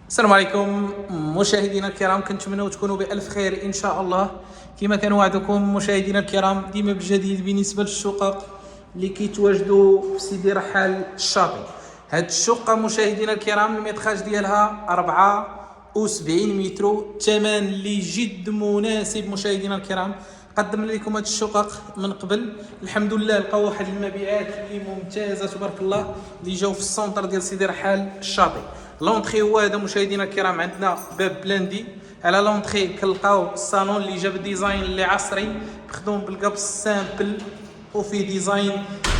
السلام عليكم مشاهدينا الكرام، كنتمنوا تكونوا بألف خير إن شاء الله. كما كان وعدكم مشاهدينا الكرام ديما بالجديد بالنسبة للشقق اللي كيتواجدوا في سيدي رحال الشاطئ. هاد الشقة مشاهدينا الكرام المتراج ديالها 74 متر، الثمن اللي جد مناسب. مشاهدينا الكرام قدمنا لكم هاد الشقق من قبل، الحمد لله لقاو واحد المبيعات اللي ممتازه تبارك الله اللي جاو في السونتر ديال سيدي رحال الشاطئ. لونطري هو هذا مشاهدينا الكرام، عندنا باب بلاندي. على لونطري كنلقاو الصالون اللي جاب ديزاين اللي عصري مخدوم بالقبس سامبل وفي ديزاين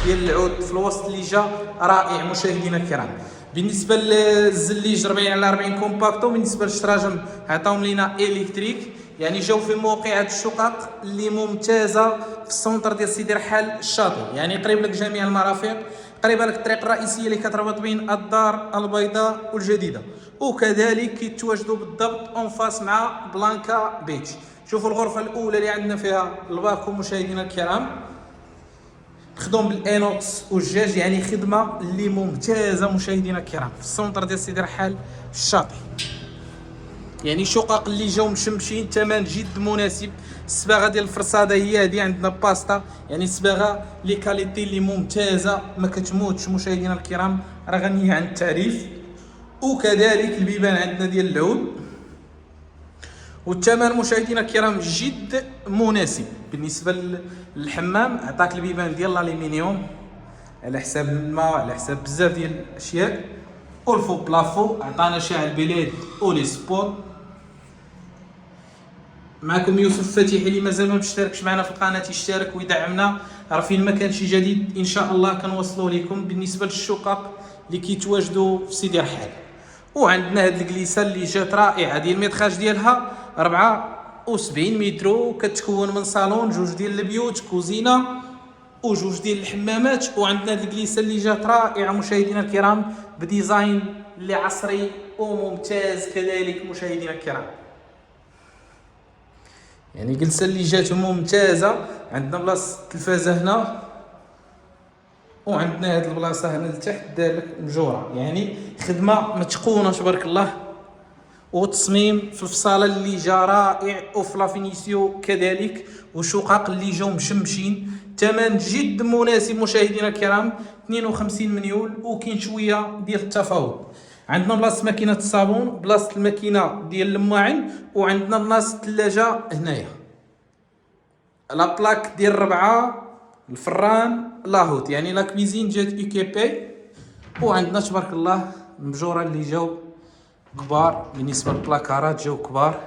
ديال العود في الوسط اللي جا رائع. مشاهدينا الكرام بالنسبه للزليج 40 على 40 كومباكتو، بالنسبه للشراجم عطاهم لينا الكتريك، يعني جاو في موقع هاد الشقق اللي ممتازه في السونتر ديال سيدي رحال الشاطئ، يعني قريب لك جميع المرافق، قريبه لك الطريق الرئيسيه اللي كتربط بين الدار البيضاء والجديده، وكذلك كيتواجدوا بالضبط اون فاس مع بلانكا بيتش. شوفوا الغرفه الاولى اللي عندنا فيها الباكو مشاهدينا الكرام، مخدوم بالانوكس والجاج، يعني خدمه اللي ممتازه مشاهدينا الكرام في السونتر ديال سيدي رحال الشاطئ. يعني شقق اللي جاو مشمشين، ثمن جد مناسب. الصباغه ديال الفرصاده هي هذه، عندنا باستا، يعني الصباغه لي كاليتي اللي ممتازه ما كتموتش مشاهدينا الكرام، راه غنيه عن التعريف. وكذلك البيبان عندنا ديال العود، والثمن مشاهدينا الكرام جد مناسب. بالنسبه للحمام عطاك البيبان ديال الالومنيوم على حساب الماء، على حساب بزاف ديال الاشياء. والفو بلافو عطانا شاع البلاد ولي سبور. معكم يوسف فتيحي، اللي مازال ما مشتركش معنا في القناه يشترك ويدعمنا، راه فين ما كان شي جديد ان شاء الله كنوصلوا لكم. بالنسبه للشقق اللي كيتواجدوا في سيدي رحال، وعندنا هاد الجليسه اللي جات رائعه ديال المتراج ديالها 74 متر، وكتكون من صالون، جوج ديال البيوت، كوزينه وجوج ديال الحمامات. وعندنا هاد الجليسه اللي جات رائعه مشاهدينا الكرام بديزاين اللي عصري وممتاز كذلك مشاهدينا الكرام، يعني جلسه اللي جات ممتازه. عندنا بلاصه التلفازه هنا، وعندنا هاد البلاصه هنا لتحت دار لك مجوره، يعني خدمه متقونه تبارك الله. وتصميم في الفصاله اللي جا رائع، وفي لافينيسيو كذلك، وشقق اللي جاو مشمشين. ثمن جد مناسب مشاهدينا الكرام، 52 مليون، وكاين شويه ديال التفاوض. عندنا بلاصه ماكينه الصابون، بلاصه الماكينه ديال الماعن، وعندنا بلاصه الثلاجه هنايا، لا بلاك ديال الربعه، الفران لاهوت، يعني لا كويزين جات ايكيبي. وعندنا تبارك الله المجوره اللي جاو كبار، بالنسبه للبلاكارات جاو كبار.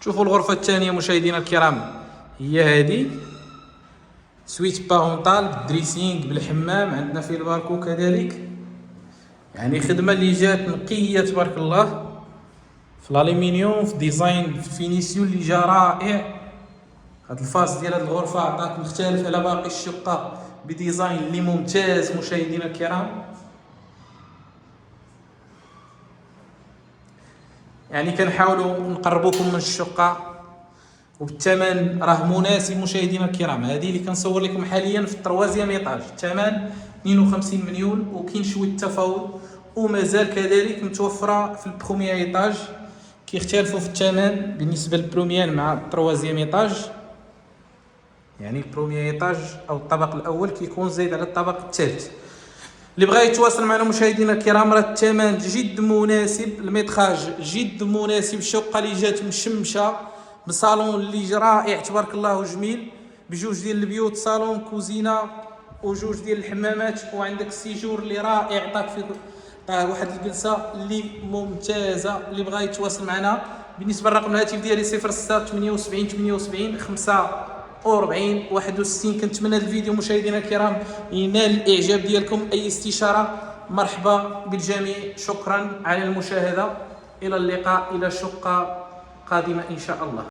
شوفوا الغرفه الثانيه مشاهدينا الكرام، هي هذه سويت بارونتال بالدريسينغ بالحمام، عندنا فيه البالكو كذلك، يعني خدمه اللي جات نقيه تبارك الله في الالومنيوم، في ديزاين، في فينيسيون اللي جا رائع. هاد الفاس ديال هاد الغرفه عطاك مختلف على باقي الشقه بديزاين اللي ممتاز مشاهدينا الكرام. يعني كنحاولوا نقربوكم من الشقه، وبالثمن راه مناسب مشاهدينا الكرام. هذه اللي كنصور لكم حاليا في التروازيام ايطاج، الثمن 52 مليون، وكاين شويه تفاوض، ومازال كذلك متوفره في البروميير ايطاج. كيختلفوا في الثمن بالنسبه للبروميير مع التروازيام ايطاج، يعني البروميير ايطاج او الطابق الاول كيكون زايد على الطابق الثالث. اللي بغى يتواصل معنا مشاهدينا الكرام، راه الثمن جد مناسب، المتراج جد مناسب، الشقه اللي جات مشمشه بصالون اللي رائع تبارك الله وجميل، بجوج ديال البيوت، صالون، كوزينه، وجوج ديال الحمامات. وعندك السيجور اللي رائع، عطاك فيه واحد الجلسه اللي ممتازه. اللي بغى يتواصل معنا بالنسبه للرقم الهاتف ديالي 06 78 78 45 61. كنتمنى هذا الفيديو مشاهدينا الكرام ينال الاعجاب ديالكم. اي استشاره مرحبا بالجميع، شكرا على المشاهده، الى اللقاء، الى شقه قادمه ان شاء الله.